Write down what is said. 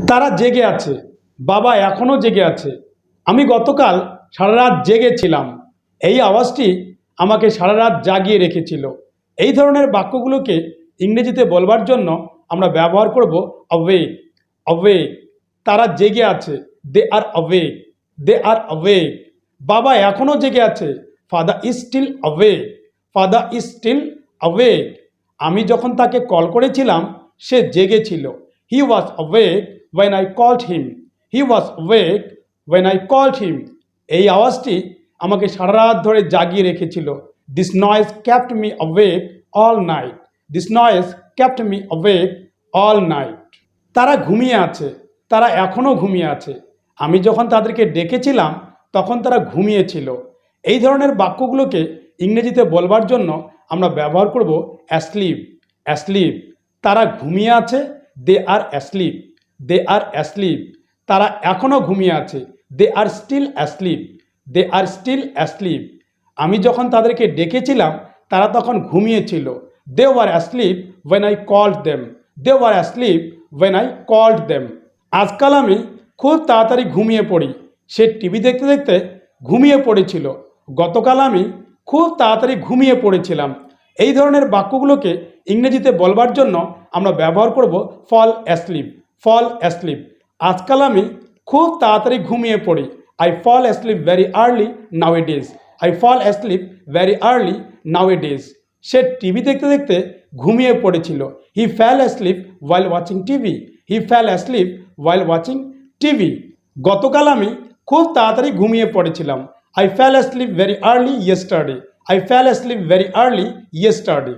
তারা জেগে আছে, বাবা এখনও জেগে আছে। আমি গতকাল সারা রাত জেগেছিলাম। এই আওয়াজটি আমাকে সারা রাত জাগিয়ে রেখেছিল। এই ধরনের বাক্যগুলোকে ইংরেজিতে বলবার জন্য আমরা ব্যবহার করব অ্যাওয়েক। অ্যাওয়েক, তারা জেগে আছে, they R awake, they R awake. বাবা এখনও জেগে আছে, father is still awake, father is still awake. আমি যখন তাকে কল করেছিলাম সে জেগেছিল। He was awake when I called him. He was awake when I called him. এই আওয়াজটি আমাকে সারা রাত ধরে জাগিয়ে রেখেছিল। This noise kept me awake all night. This noise kept me awake all night. তারা ঘুমিয়ে আছে, তারা এখনও ঘুমিয়ে আছে। আমি যখন তাদেরকে ডেকেছিলাম তখন তারা ঘুমিয়েছিল। এই ধরনের বাক্যগুলোকে ইংরেজিতে বলবার জন্য আমরা ব্যবহার করব অ্যাসলিপ। অ্যাসলিপ, তারা ঘুমিয়ে আছে, they R asleep, they R asleep. তারা এখনও ঘুমিয়ে আছে, they are still asleep, they are still asleep. আমি যখন তাদেরকে ডেকেছিলাম তারা তখন ঘুমিয়েছিল। They were asleep when I called them, they were asleep when I called them. আজকাল আমি খুব তাড়াতাড়ি ঘুমিয়ে পড়ি। সে টিভি দেখতে দেখতে ঘুমিয়ে পড়েছিল। গতকাল আমি খুব তাড়াতাড়ি ঘুমিয়ে পড়েছিলাম। এই ধরনের বাক্যগুলোকে ইংরেজিতে বলবার জন্য আমরা ব্যবহার করব ফল অ্যাসলিপ, ফল অ্যাসলিপ। আজকাল আমি খুব তাড়াতাড়ি ঘুমিয়ে পড়ি। I fall asleep very early nowadays, I fall asleep very early nowadays. সে টিভি দেখতে দেখতে ঘুমিয়ে পড়েছিল। He fell asleep while watching TV, he fell asleep while watching TV. গতকাল আমি খুব তাড়াতাড়ি ঘুমিয়ে পড়েছিলাম। I fell asleep very early yesterday, I fell asleep very early yesterday.